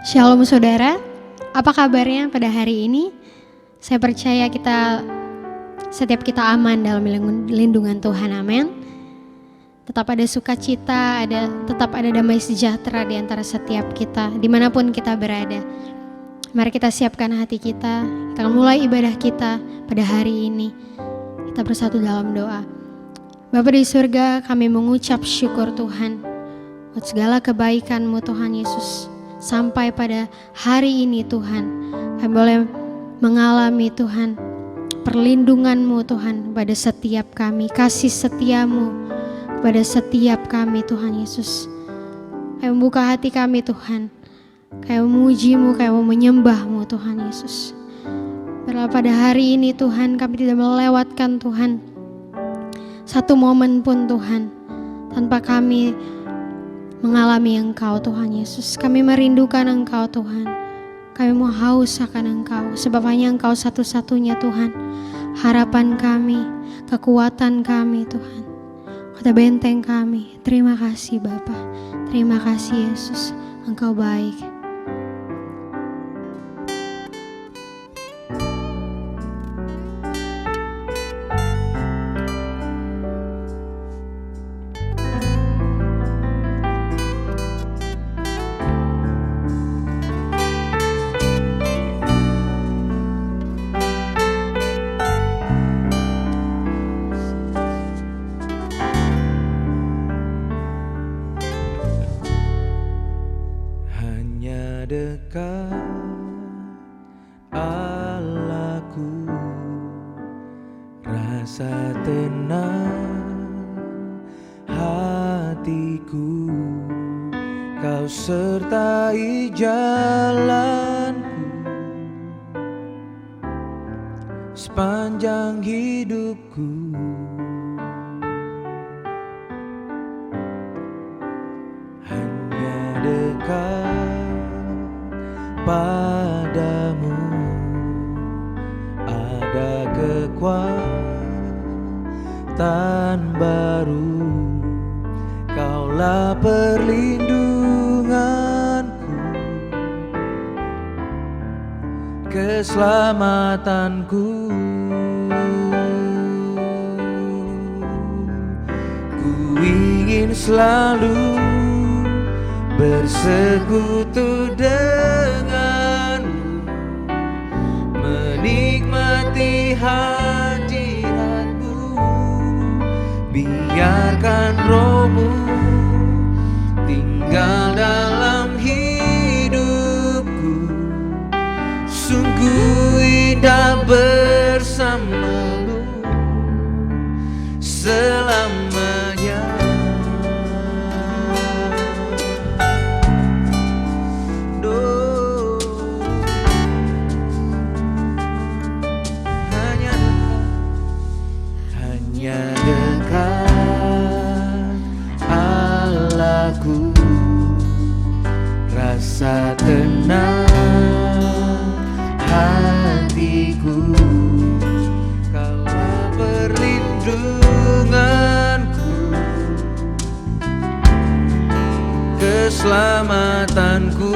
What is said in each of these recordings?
Shalom saudara, apa kabarnya pada hari ini? Saya percaya setiap kita aman dalam lindungan Tuhan, amin. Tetap ada sukacita, tetap ada damai sejahtera di antara setiap kita, dimanapun kita berada. Mari kita siapkan hati kita akan mulai ibadah kita pada hari ini. Kita bersatu dalam doa. Bapa di surga, kami mengucap syukur Tuhan buat segala kebaikan-Mu Tuhan Yesus. Sampai pada hari ini Tuhan, kami boleh mengalami Tuhan perlindungan-Mu Tuhan pada setiap kami, kasih setia-Mu kepada setiap kami Tuhan Yesus. Kami membuka hati kami Tuhan, kami memuji-Mu, kami menyembah-Mu Tuhan Yesus. Biarlah pada hari ini Tuhan kami tidak melewatkan Tuhan satu momen pun Tuhan tanpa kami mengalami Engkau Tuhan Yesus. Kami merindukan Engkau Tuhan. Kami mau haus akan Engkau. Sebab hanya Engkau satu-satunya Tuhan. Harapan kami, kekuatan kami Tuhan. Kota benteng kami. Terima kasih Bapa. Terima kasih Yesus. Engkau baik. Sertai jalanku sepanjang hidupku. Hanya dekat padamu ada kekuatan baru. Kaulah perlindunganku, keselamatanku. Ku ingin selalu bersekutu denganmu, menikmati hadiratmu. Biarkan rohmu tinggal dalam hidupku. Sungguh indah bersamamu selamanya. Hanya dekat Allahku, rasa tenang hatiku. Kaulah perlindunganku, keselamatanku.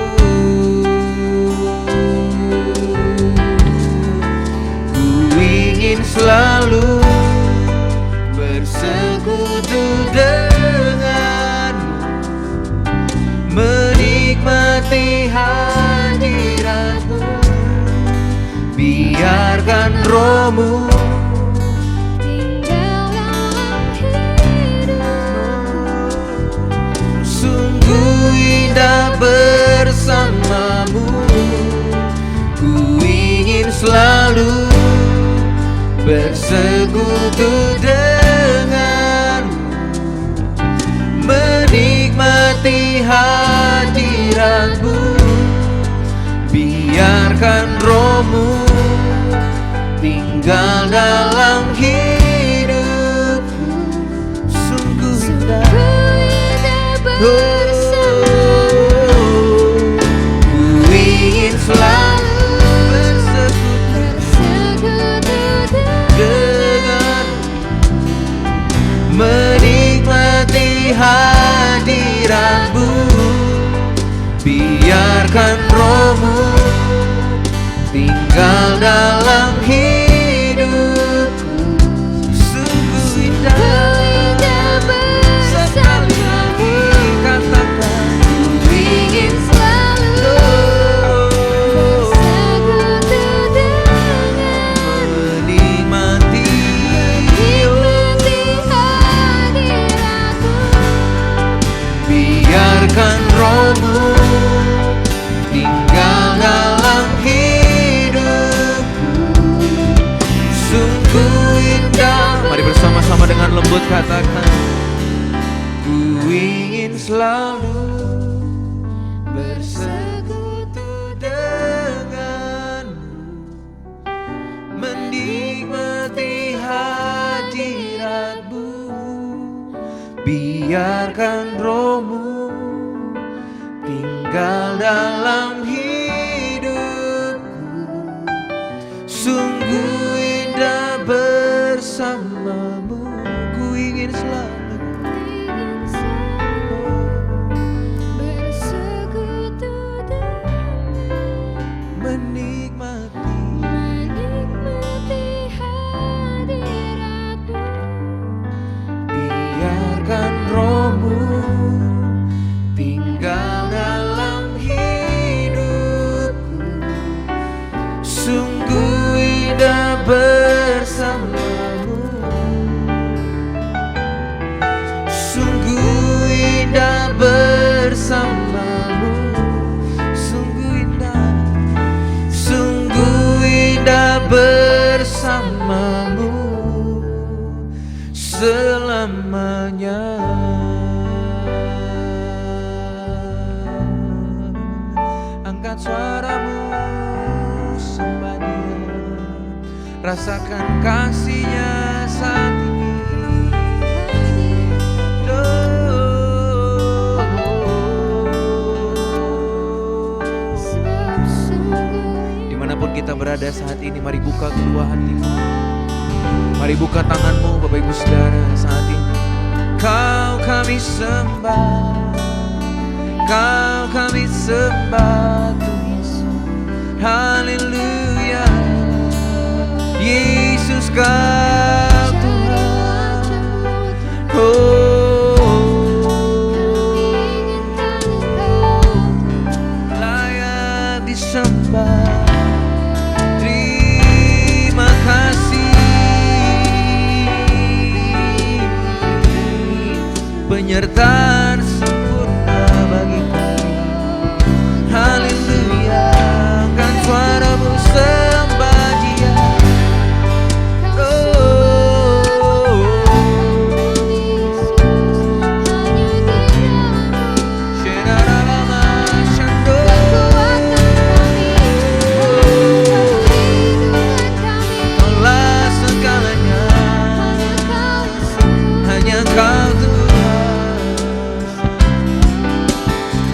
Ku ingin selalu bersekutu denganmu, menikmati hadiratmu. Biarkan rohmu tinggal dalam hidupku. Sungguh indah bersamamu. Ku ingin selalu bersekutu denganmu, menikmati hadiratmu. Biarkan rohmu tinggal dalam hidupku. Sungguh indah bersamamu. Ku ingin selalu bersekutu denganmu, lembut katakan, ku ingin selalu bersekutu denganmu, menikmati hadiratmu, biarkan rohmu tinggal dalam hidupku. Sungguh indah bersamamu, ku ingin selalu bersekutu menikmati hadiratmu, biarkan rohmu tinggal dalam hidupku. Sungguh indah bersamamu, sungguh indah bersamamu, sungguh indah bersamamu selamanya. Angkat suaramu, sembah Dia, rasakan kasih-Nya saat ini. Dimanapun kita berada saat ini, mari buka kedua hatimu, mari buka tanganmu Bapak Ibu Saudara saat ini. Kau kami sembah, Kau kami sembah Tuhan. Haleluya, Yesus Kau Tuhan. Layak disembah. Terima kasih penyertaan sempurna bagi kami. Haleluya, kan suaramu sembah Dia. Kaulah segalanya, hanya Kau Tuhan.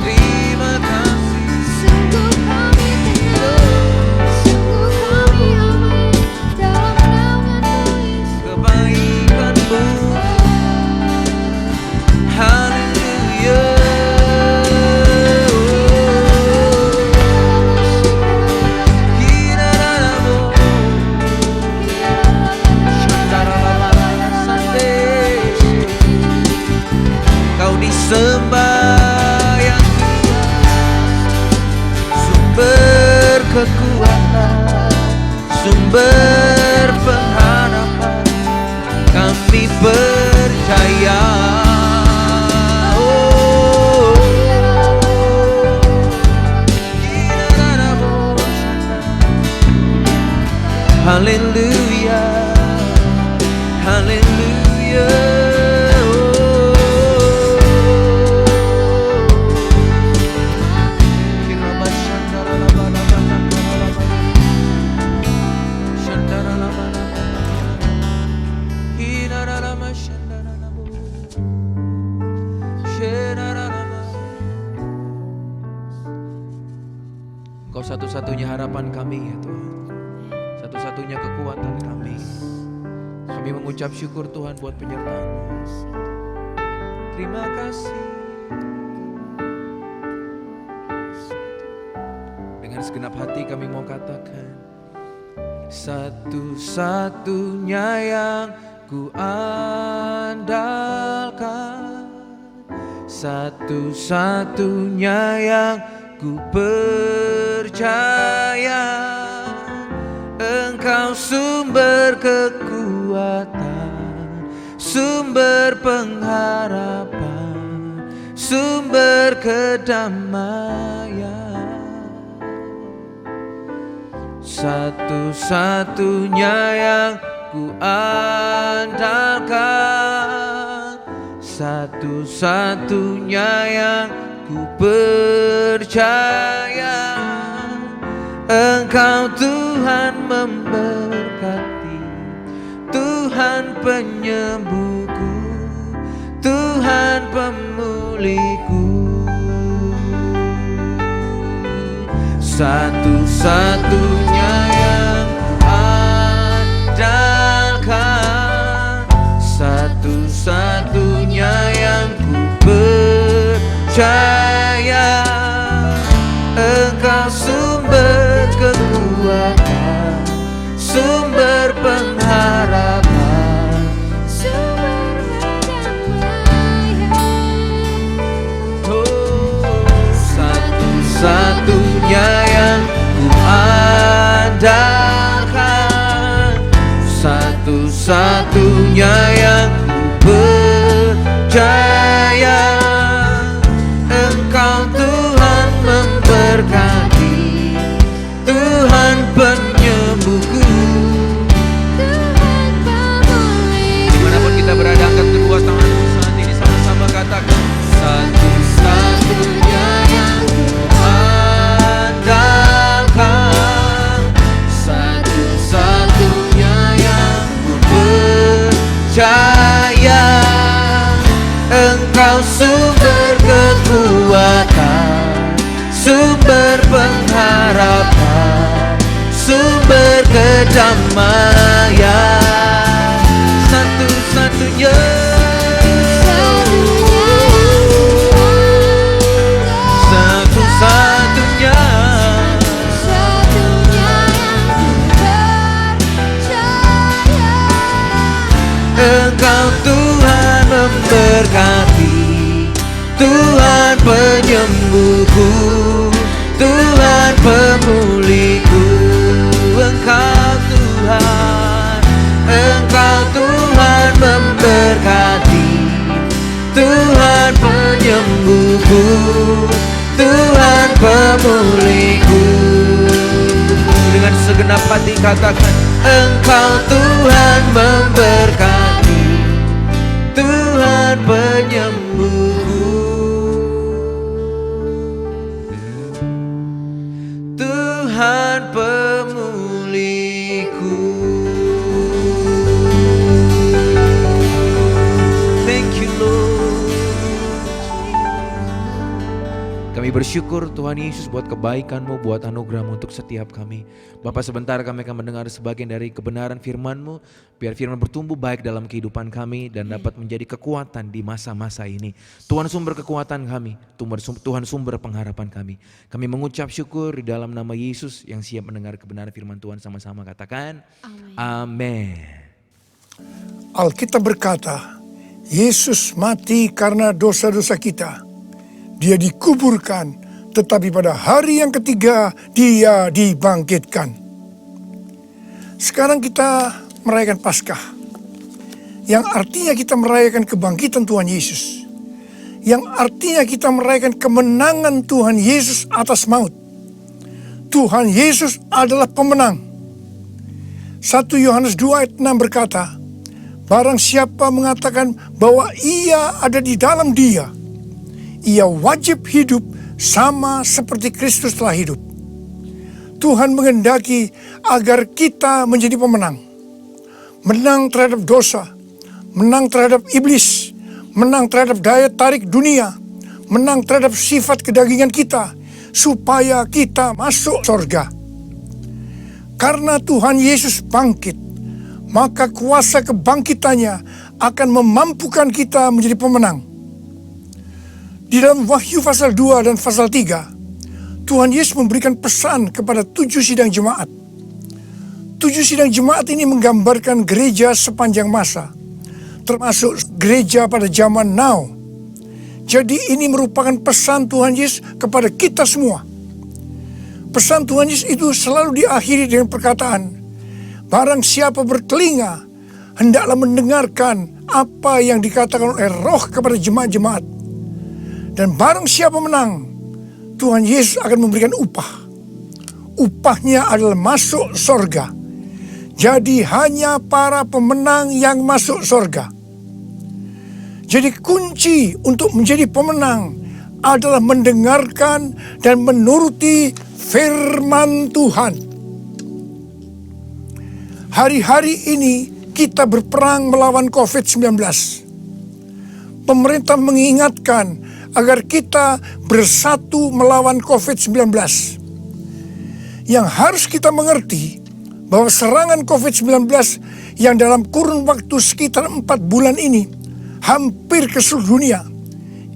Terima kasih. sungguh kami tenang, sungguh kami aman dalam naungan-Mu Yesus. Kebaikan-Mu. Haleluya. Kiraramu. Shandarabala-sande. Kau disembah yang kuat, sumber kekuatan, sumber pengharapan, kami percaya. Oh, haleluya, haleluya. Engkau satu-satunya harapan kami ya Tuhan, satu-satunya kekuatan kami. Kami mengucap syukur Tuhan buat penyertaan-Mu. Terima kasih. Dengan segenap hati kami mau katakan, satu-satunya yang ku andalkan, satu-satunya yang ku percaya, Engkau sumber kekuatan, sumber pengharapan, sumber kedamaian. Satu-satunya yang ku andalkan, satu-satunya yang ku percaya. Engkau Tuhan memberkati, Tuhan penyembuhku, Tuhan pemulihku. Satu-satunya yang ku andalkan, satu-satunya yang ku percaya. Engkau sumber kekuatan, sumber pengharapan, Sumber kedamaian. oh, satu-satunya yang ku andalkan, satu-satunya yang ku percaya. Engkau Tuhan memberkati, Tuhan penyembuhku. Tuhan pemulih. Dimanapun kita berada, angkat kedua tanganmu saat ini, sama-sama katakan, satu-satunya yang ku andalkan, satu-satunya yang ku percaya. Engkau sumber kekuatan, sumber pengharapan, sumber kedamaian. Satu-satunya, satu-satunya. Satunya yang ku percaya. Engkau Tuhan memberkati, Tuhan penyembuhku, Tuhan pemulihku. Engkau Tuhan, Engkau Tuhan memberkati, Tuhan penyembuhku, Tuhan pemulihku. Dengan segenap hati katakan, Engkau Tuhan memberkati, Tuhan penyembuhku, Tuhan pemulihku. Thank you Lord. Kami bersyukur Tuhan Yesus buat kebaikan-Mu, buat anugerah-Mu untuk setiap kami. Bapak, sebentar kami akan mendengar sebagian dari kebenaran firman-Mu. Biar firman bertumbuh baik dalam kehidupan kami dan dapat menjadi kekuatan di masa-masa ini. Tuhan sumber kekuatan kami, Tuhan sumber pengharapan kami. Kami mengucap syukur di dalam nama Yesus yang siap mendengar kebenaran firman Tuhan, sama-sama katakan amin. Alkitab berkata, Yesus mati karena dosa-dosa kita. Dia dikuburkan, tetapi pada hari yang ketiga dia dibangkitkan. Sekarang kita merayakan Paskah, yang artinya kita merayakan kebangkitan Tuhan Yesus, yang artinya kita merayakan kemenangan Tuhan Yesus atas maut. Tuhan Yesus adalah pemenang. 1 Yohanes 2 ayat 6 berkata, barang siapa mengatakan bahwa ia ada di dalam dia, ia wajib hidup sama seperti Kristus telah hidup. Tuhan menghendaki agar kita menjadi pemenang. Menang terhadap dosa, menang terhadap iblis, menang terhadap daya tarik dunia, menang terhadap sifat kedagingan kita, supaya kita masuk surga. Karena Tuhan Yesus bangkit, maka kuasa kebangkitannya akan memampukan kita menjadi pemenang. Di dalam Wahyu pasal 2 dan pasal 3, Tuhan Yesus memberikan pesan kepada 7 sidang jemaat. 7 sidang jemaat ini menggambarkan gereja sepanjang masa, termasuk gereja pada zaman now. Jadi ini merupakan pesan Tuhan Yesus kepada kita semua. Pesan Tuhan Yesus itu selalu diakhiri dengan perkataan, barang siapa bertelinga, hendaklah mendengarkan apa yang dikatakan oleh Roh kepada jemaat-jemaat. Dan barang siapa menang, Tuhan Yesus akan memberikan upah. Upahnya adalah masuk surga. Jadi hanya para pemenang yang masuk surga. Jadi kunci untuk menjadi pemenang adalah mendengarkan dan menuruti firman Tuhan. Hari-hari ini kita berperang melawan COVID-19. Pemerintah mengingatkan agar kita bersatu melawan COVID-19. Yang harus kita mengerti bahwa serangan COVID-19 yang dalam kurun waktu sekitar 4 bulan ini hampir ke seluruh dunia,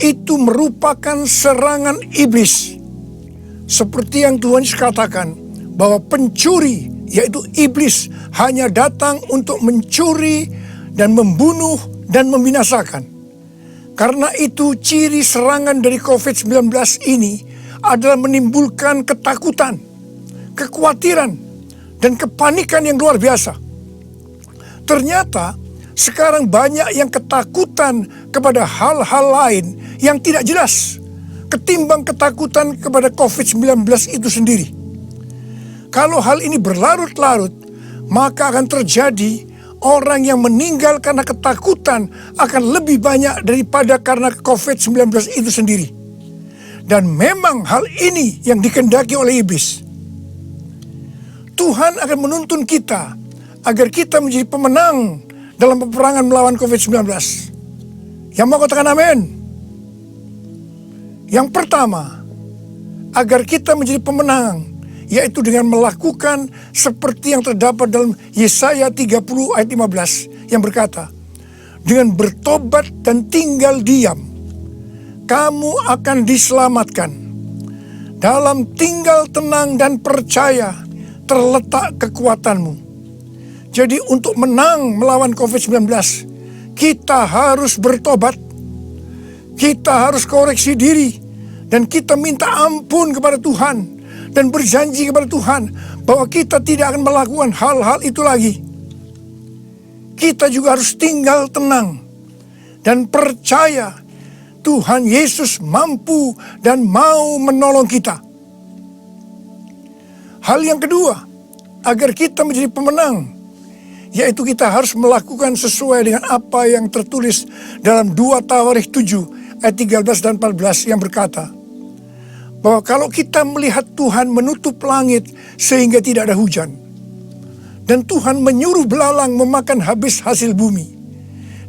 itu merupakan serangan iblis. Seperti yang Tuhan Yesus katakan, bahwa pencuri, yaitu iblis, hanya datang untuk mencuri dan membunuh dan membinasakan. Karena itu ciri serangan dari COVID-19 ini adalah menimbulkan ketakutan, kekhawatiran, dan kepanikan yang luar biasa. Ternyata sekarang banyak yang ketakutan kepada hal-hal lain yang tidak jelas ketimbang ketakutan kepada COVID-19 itu sendiri. Kalau hal ini berlarut-larut, maka akan terjadi orang yang meninggal karena ketakutan akan lebih banyak daripada karena COVID-19 itu sendiri. Dan memang hal ini yang dikehendaki oleh iblis. Tuhan akan menuntun kita agar kita menjadi pemenang dalam peperangan melawan COVID-19. Yang mau katakan amin? Yang pertama, agar kita menjadi pemenang, yaitu dengan melakukan seperti yang terdapat dalam Yesaya 30 ayat 15 yang berkata, dengan bertobat dan tinggal diam, kamu akan diselamatkan. Dalam tinggal tenang dan percaya terletak kekuatanmu. Jadi untuk menang melawan COVID-19, kita harus bertobat, kita harus koreksi diri, dan kita minta ampun kepada Tuhan, dan berjanji kepada Tuhan bahwa kita tidak akan melakukan hal-hal itu lagi. Kita juga harus tinggal tenang dan percaya Tuhan Yesus mampu dan mau menolong kita. Hal yang kedua, agar kita menjadi pemenang, yaitu kita harus melakukan sesuai dengan apa yang tertulis dalam 2 Tawarikh 7 ayat 13 dan 14 yang berkata, bahwa kalau kita melihat Tuhan menutup langit sehingga tidak ada hujan, dan Tuhan menyuruh belalang memakan habis hasil bumi,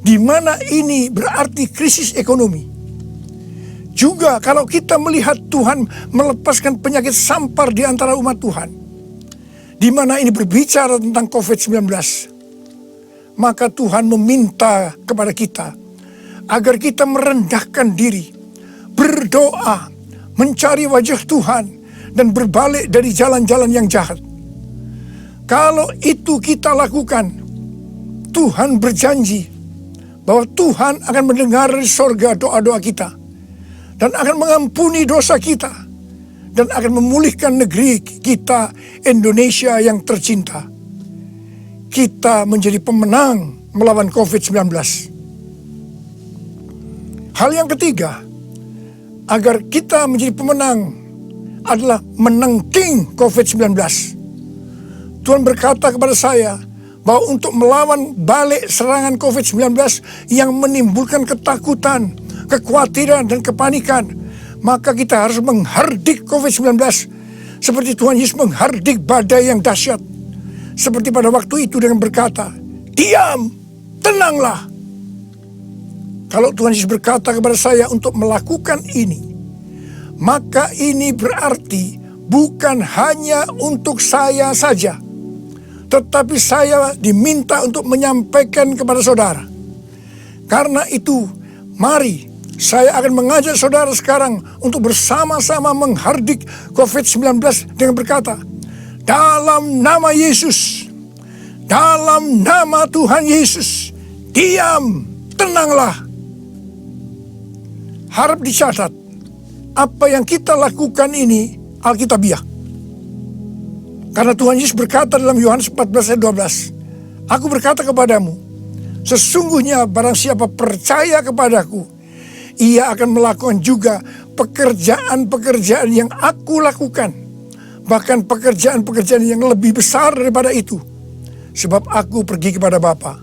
di mana ini berarti krisis ekonomi. Juga kalau kita melihat Tuhan melepaskan penyakit sampar di antara umat Tuhan, di mana ini berbicara tentang COVID-19, maka Tuhan meminta kepada kita agar kita merendahkan diri, berdoa, mencari wajah Tuhan, dan berbalik dari jalan-jalan yang jahat. Kalau itu kita lakukan, Tuhan berjanji bahwa Tuhan akan mendengar dari sorga doa-doa kita, dan akan mengampuni dosa kita, dan akan memulihkan negeri kita Indonesia yang tercinta. Kita menjadi pemenang melawan COVID-19. Hal yang ketiga, agar kita menjadi pemenang adalah menangking COVID-19. Tuhan berkata kepada saya bahwa untuk melawan balik serangan COVID-19 yang menimbulkan ketakutan, kekhawatiran, dan kepanikan, maka kita harus menghardik COVID-19 seperti Tuhan Yesus menghardik badai yang dahsyat. Seperti pada waktu itu dengan berkata, diam, tenanglah. Kalau Tuhan Yesus berkata kepada saya untuk melakukan ini, maka ini berarti bukan hanya untuk saya saja, tetapi saya diminta untuk menyampaikan kepada saudara. Karena itu, mari saya akan mengajak saudara sekarang untuk bersama-sama menghardik COVID-19 dengan berkata, dalam nama Yesus, dalam nama Tuhan Yesus, diam, tenanglah. Harap dicatat, apa yang kita lakukan ini alkitabiah. Karena Tuhan Yesus berkata dalam Yohanes 14 ayat 12, aku berkata kepadamu, sesungguhnya barang siapa percaya kepadaku, ia akan melakukan juga pekerjaan-pekerjaan yang aku lakukan. Bahkan pekerjaan-pekerjaan yang lebih besar daripada itu. sebab aku pergi kepada Bapa.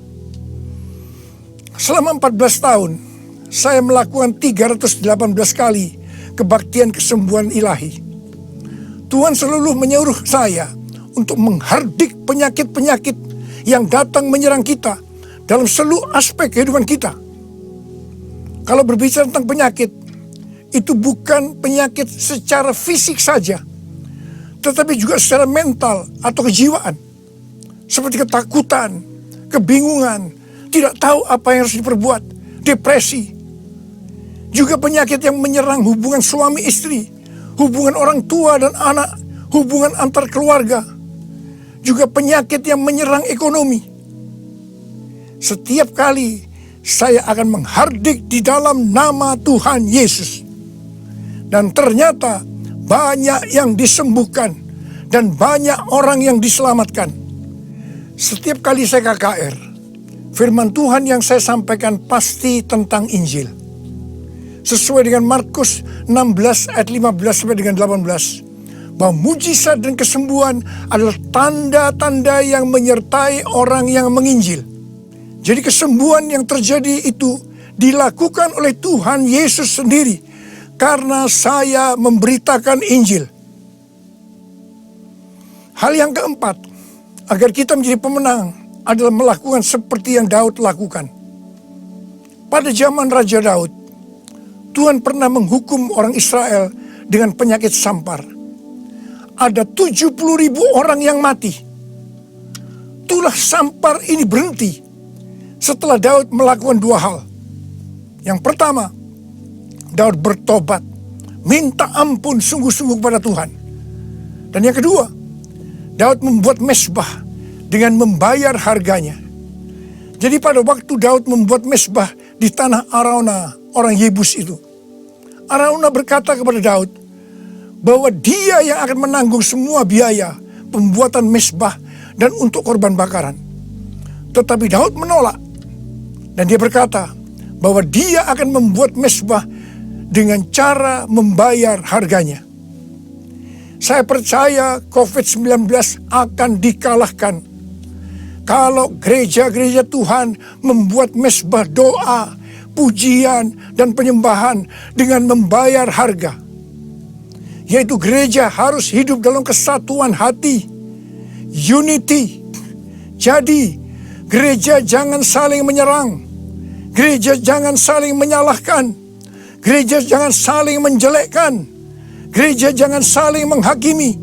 Selama 14 tahun, saya melakukan 318 kali kebaktian kesembuhan ilahi. Tuhan selalu menyuruh saya untuk menghardik penyakit-penyakit yang datang menyerang kita dalam seluruh aspek kehidupan kita. Kalau berbicara tentang penyakit, itu bukan penyakit secara fisik saja, tetapi juga secara mental atau kejiwaan. Seperti ketakutan, kebingungan, tidak tahu apa yang harus diperbuat, depresi. Juga penyakit yang menyerang hubungan suami istri, hubungan orang tua dan anak, hubungan antar keluarga. Juga penyakit yang menyerang ekonomi. Setiap kali saya akan menghardik di dalam nama Tuhan Yesus. Dan ternyata banyak yang disembuhkan dan banyak orang yang diselamatkan. Setiap kali saya KKR, firman Tuhan yang saya sampaikan pasti tentang Injil. Sesuai dengan Markus 16 ayat 15 sampai dengan 18. Bahwa mujizat dan kesembuhan adalah tanda-tanda yang menyertai orang yang menginjil. Jadi kesembuhan yang terjadi itu dilakukan oleh Tuhan Yesus sendiri. Karena saya memberitakan Injil. Hal yang keempat, agar kita menjadi pemenang adalah melakukan seperti yang Daud lakukan. Pada zaman Raja Daud, Tuhan pernah menghukum orang Israel dengan penyakit sampar. Ada 70.000 orang yang mati. Itulah sampar ini berhenti setelah Daud melakukan dua hal. Yang pertama, Daud bertobat, minta ampun sungguh-sungguh kepada Tuhan. Dan yang kedua, Daud membuat mezbah dengan membayar harganya. Jadi pada waktu Daud membuat mezbah di tanah Arauna, orang Yebus itu, Arauna berkata kepada Daud bahwa dia yang akan menanggung semua biaya pembuatan mezbah dan untuk korban bakaran. Tetapi Daud menolak dan dia berkata bahwa dia akan membuat mezbah dengan cara membayar harganya. Saya percaya COVID-19 akan dikalahkan kalau gereja-gereja Tuhan membuat mezbah doa, pujian, dan penyembahan dengan membayar harga. Yaitu gereja harus hidup dalam kesatuan hati, unity. Jadi gereja jangan saling menyerang, gereja jangan saling menyalahkan, gereja jangan saling menjelekkan, gereja jangan saling menghakimi.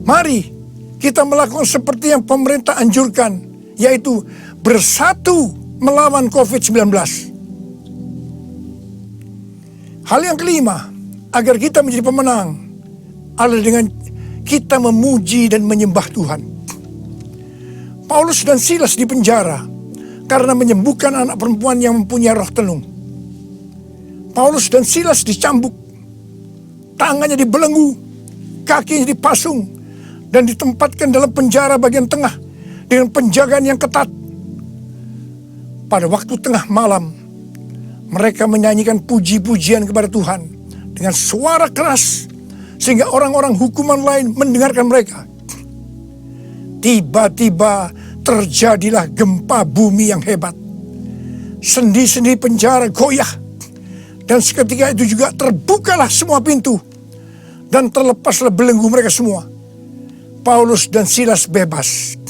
Mari kita melakukan seperti yang pemerintah anjurkan, yaitu bersatu melawan COVID-19. Hal yang kelima, agar kita menjadi pemenang, adalah dengan kita memuji dan menyembah Tuhan. Paulus dan Silas dipenjara karena menyembuhkan anak perempuan yang mempunyai roh tenung. Paulus dan Silas dicambuk, tangannya dibelenggu, kakinya dipasung, dan ditempatkan dalam penjara bagian tengah dengan penjagaan yang ketat. Pada waktu tengah malam, mereka menyanyikan puji-pujian kepada Tuhan dengan suara keras, sehingga orang-orang hukuman lain mendengarkan mereka. Tiba-tiba terjadilah gempa bumi yang hebat. Sendi-sendi penjara goyah. Dan seketika itu juga terbukalah semua pintu. Dan terlepaslah belenggu mereka semua. Paulus dan Silas bebas.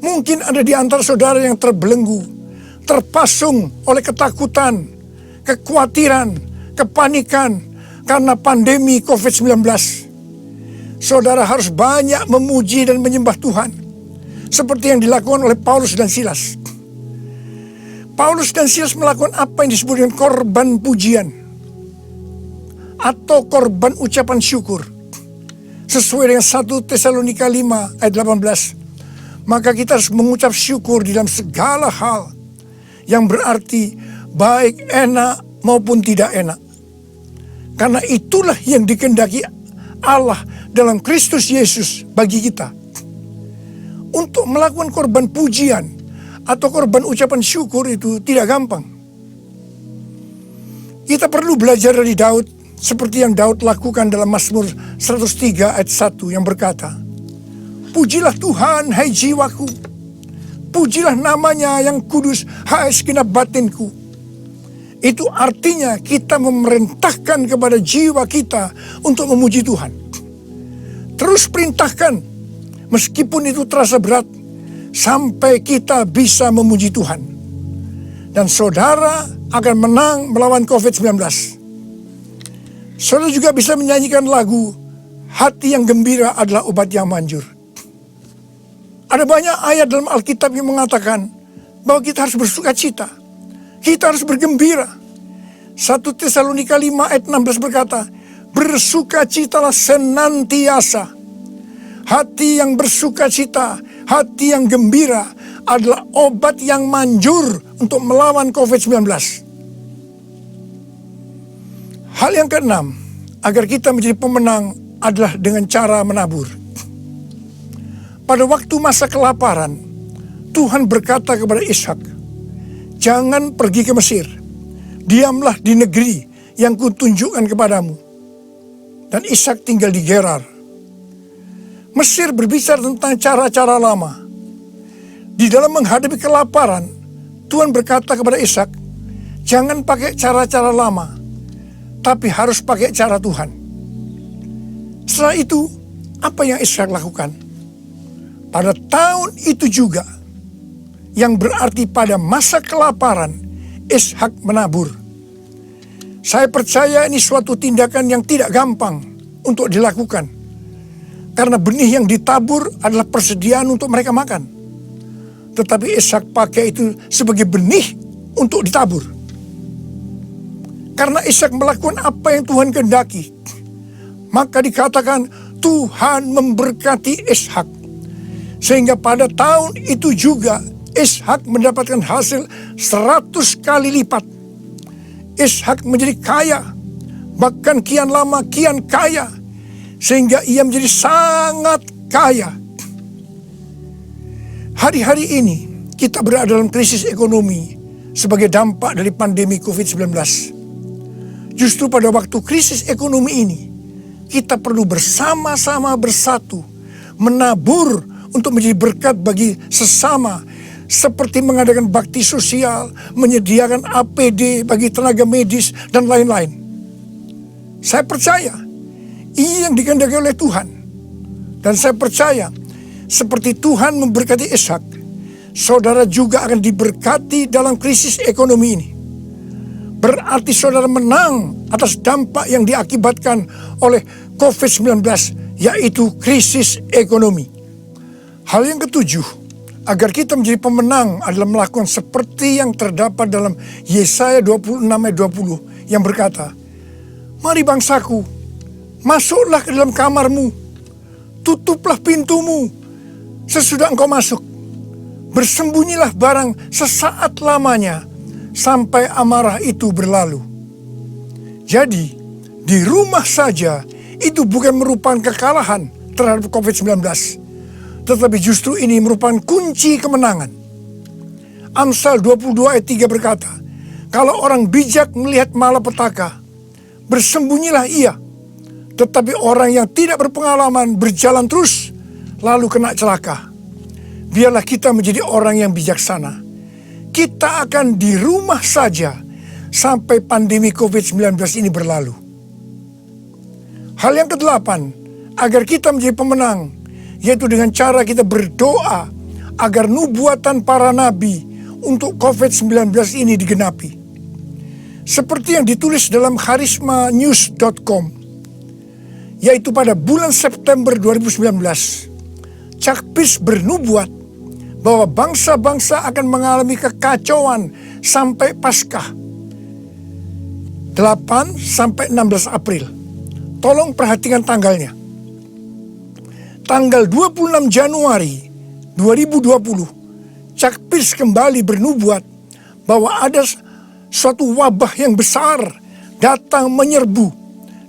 Mungkin ada di antara saudara yang terbelenggu, terpasung oleh ketakutan, kekhawatiran, kepanikan karena pandemi COVID-19. Saudara harus banyak memuji dan menyembah Tuhan, seperti yang dilakukan oleh Paulus dan Silas. Paulus dan Silas melakukan apa yang disebut dengan korban pujian atau korban ucapan syukur. Sesuai dengan 1 Tesalonika 5 ayat 18. Maka kita harus mengucap syukur di dalam segala hal, yang berarti baik enak maupun tidak enak. Karena itulah yang dikehendaki Allah dalam Kristus Yesus bagi kita. Untuk melakukan korban pujian atau korban ucapan syukur itu tidak gampang. Kita perlu belajar dari Daud, seperti yang Daud lakukan dalam Mazmur 103 ayat 1 yang berkata, Pujilah Tuhan, hai jiwaku. Pujilah namanya yang kudus, hai segenap batinku. Itu artinya kita memerintahkan kepada jiwa kita untuk memuji Tuhan. Terus perintahkan, meskipun itu terasa berat, sampai kita bisa memuji Tuhan. Dan saudara akan menang melawan COVID-19. Saudara juga bisa menyanyikan lagu, hati yang gembira adalah obat yang manjur. Ada banyak ayat dalam Alkitab yang mengatakan bahwa kita harus bersuka cita. Kita harus bergembira. 1 Tesalonika 5 ayat 16 berkata, bersukacitalah senantiasa. Hati yang bersuka cita, hati yang gembira adalah obat yang manjur untuk melawan COVID-19. Hal yang keenam, agar kita menjadi pemenang adalah dengan cara menabur. Pada waktu masa kelaparan, Tuhan berkata kepada Ishak, jangan pergi ke Mesir, diamlah di negeri yang kutunjukkan kepadamu. Dan Ishak tinggal di Gerar. Mesir berbicara tentang cara-cara lama. Di dalam menghadapi kelaparan, Tuhan berkata kepada Ishak, jangan pakai cara-cara lama, tapi harus pakai cara Tuhan. Setelah itu, apa yang Ishak lakukan? Pada tahun itu juga, yang berarti pada masa kelaparan, Ishak menabur. Saya percaya ini suatu tindakan yang tidak gampang untuk dilakukan. Karena benih yang ditabur adalah persediaan untuk mereka makan. Tetapi Ishak pakai itu sebagai benih untuk ditabur. Karena Ishak melakukan apa yang Tuhan kehendaki, maka dikatakan Tuhan memberkati Ishak. Sehingga pada tahun itu juga Ishak mendapatkan hasil 100 kali lipat. Ishak menjadi kaya, bahkan kian lama kian kaya, sehingga ia menjadi sangat kaya. Hari-hari ini kita berada dalam krisis ekonomi sebagai dampak dari pandemi COVID-19. Justru pada waktu krisis ekonomi ini, kita perlu bersama-sama bersatu, menabur untuk menjadi berkat bagi sesama, seperti mengadakan bakti sosial, menyediakan APD bagi tenaga medis, dan lain-lain. Saya percaya, ini yang dikehendaki oleh Tuhan. Dan saya percaya, seperti Tuhan memberkati Ishak, saudara juga akan diberkati dalam krisis ekonomi ini. Berarti saudara menang atas dampak yang diakibatkan oleh COVID-19, yaitu krisis ekonomi. Hal yang ketujuh, agar kita menjadi pemenang adalah melakukan seperti yang terdapat dalam Yesaya 26 ayat 20 yang berkata, mari bangsaku, masuklah ke dalam kamarmu, tutuplah pintumu sesudah engkau masuk. Bersembunyilah barang sesaat lamanya sampai amarah itu berlalu. Jadi, di rumah saja itu bukan merupakan kekalahan terhadap COVID-19. Tetapi justru ini merupakan kunci kemenangan. Amsal 22 ayat 3 berkata, kalau orang bijak melihat malapetaka, bersembunyilah ia. Tetapi orang yang tidak berpengalaman berjalan terus, lalu kena celaka. Biarlah kita menjadi orang yang bijaksana. Kita akan di rumah saja sampai pandemi COVID-19 ini berlalu. Hal yang kedelapan, agar kita menjadi pemenang, yaitu dengan cara kita berdoa agar nubuatan para nabi untuk COVID-19 ini digenapi. Seperti yang ditulis dalam charismanews.com, yaitu pada bulan September 2019, Chuck Pierce bernubuat bahwa bangsa-bangsa akan mengalami kekacauan sampai Paskah 8 sampai 16 April. Tolong perhatikan tanggalnya. Tanggal 26 Januari 2020, Chuck Pierce kembali bernubuat bahwa ada suatu wabah yang besar datang menyerbu,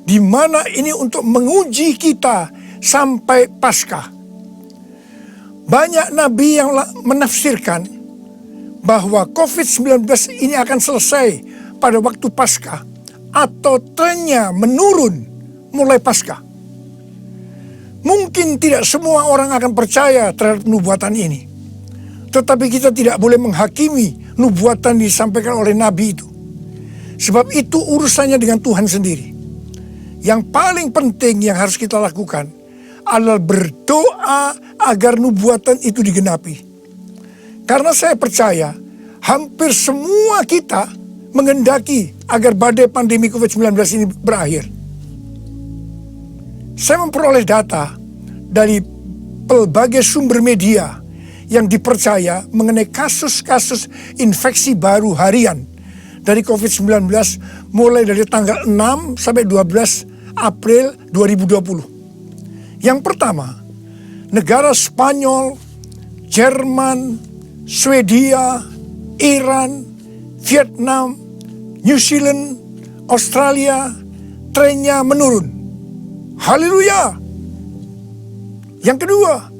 di mana ini untuk menguji kita sampai Paskah. Banyak nabi yang menafsirkan bahwa COVID-19 ini akan selesai pada waktu Paskah atau trennya menurun mulai Paskah. Mungkin tidak semua orang akan percaya terhadap nubuatan ini. Tetapi kita tidak boleh menghakimi nubuatan disampaikan oleh Nabi itu. Sebab itu urusannya dengan Tuhan sendiri. Yang paling penting yang harus kita lakukan adalah berdoa agar nubuatan itu digenapi. Karena saya percaya hampir semua kita menghendaki agar badai pandemi COVID-19 ini berakhir. Saya memperoleh data dari pelbagai sumber media yang dipercaya mengenai kasus-kasus infeksi baru harian dari COVID-19 mulai dari tanggal 6 sampai 12 April 2020. Yang pertama, negara Spanyol, Jerman, Swedia, Iran, Vietnam, New Zealand, Australia, trennya menurun. Haleluya. Yang kedua,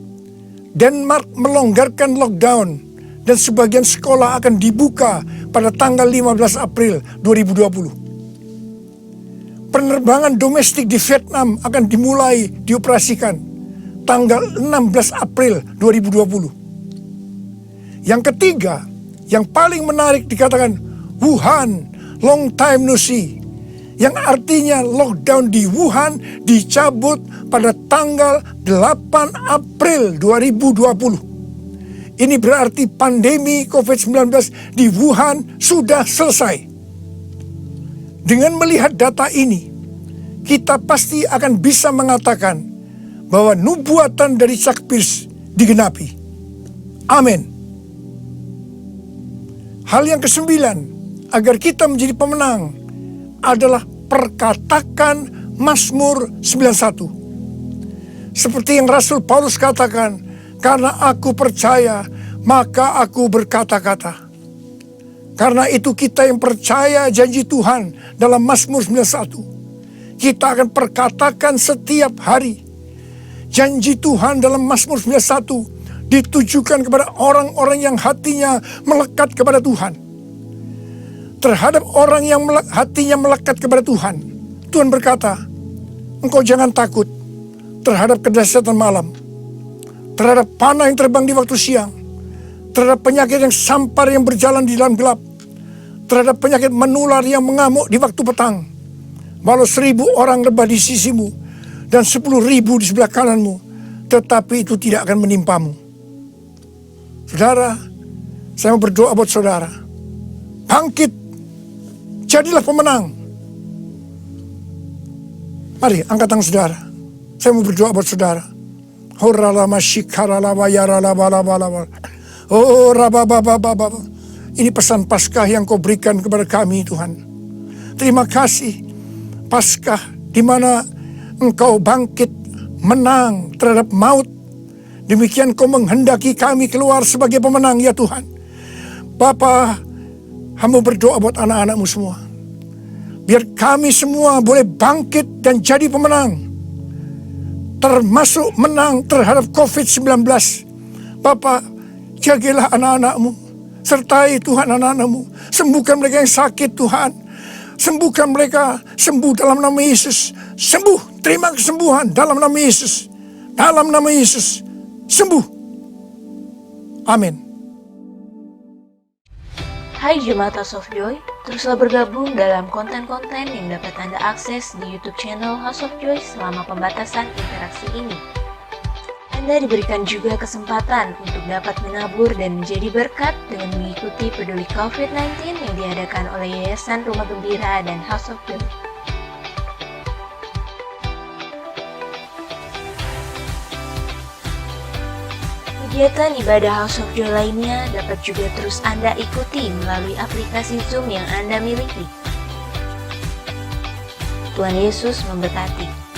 Denmark melonggarkan lockdown dan sebagian sekolah akan dibuka pada tanggal 15 April 2020. Penerbangan domestik di Vietnam akan dimulai dioperasikan tanggal 16 April 2020. Yang ketiga, yang paling menarik dikatakan Wuhan, long time no see. Yang artinya lockdown di Wuhan dicabut pada tanggal 8 April 2020. Ini berarti pandemi COVID-19 di Wuhan sudah selesai. Dengan melihat data ini, kita pasti akan bisa mengatakan bahwa nubuatan dari Chuck Pierce digenapi. Amin. Hal yang kesembilan, agar kita menjadi pemenang adalah perkatakan Mazmur 91. Seperti yang Rasul Paulus katakan, karena aku percaya, maka aku berkata-kata. Karena itu kita yang percaya janji Tuhan dalam Mazmur 91, kita akan perkatakan setiap hari. Janji Tuhan dalam Mazmur 91 ditujukan kepada orang-orang yang hatinya melekat kepada Tuhan. Terhadap orang yang hatinya melekat kepada Tuhan, Tuhan berkata, engkau jangan takut terhadap kedahsyatan malam, terhadap panah yang terbang di waktu siang, terhadap penyakit yang sampar yang berjalan di dalam gelap, terhadap penyakit menular yang mengamuk di waktu petang. Walau 1000 orang rebah di sisimu dan 10.000 di sebelah kananmu, tetapi itu tidak akan menimpamu. Saudara, saya mau berdoa buat saudara. Bangkit, jadilah pemenang. Mari angkat tangan saudara. Saya mau berdoa buat saudara. Oh, ini pesan Paskah yang kau berikan kepada kami, Tuhan. Terima kasih, Paskah di mana engkau bangkit menang terhadap maut. Demikian kau menghendaki kami keluar sebagai pemenang, ya Tuhan. Bapa, hamba berdoa buat anak-anakmu semua. Biar kami semua boleh bangkit dan jadi pemenang. Termasuk menang terhadap COVID-19. Bapa, jagalah anak-anakmu. Sertai Tuhan anak-anakmu. Sembuhkan mereka yang sakit, Tuhan. Sembuhkan mereka, sembuh dalam nama Yesus. Sembuh, terima kesembuhan dalam nama Yesus. Dalam nama Yesus, sembuh. Amin. Hai Jemaat House of Joy, teruslah bergabung dalam konten-konten yang dapat Anda akses di YouTube channel House of Joy selama pembatasan interaksi ini. Anda diberikan juga kesempatan untuk dapat menabur dan menjadi berkat dengan mengikuti peduli COVID-19 yang diadakan oleh Yayasan Rumah Gembira dan House of Joy. Kegiatan ibadah House of Joy lainnya dapat juga terus Anda ikuti melalui aplikasi Zoom yang Anda miliki. Tuhan Yesus memberkati.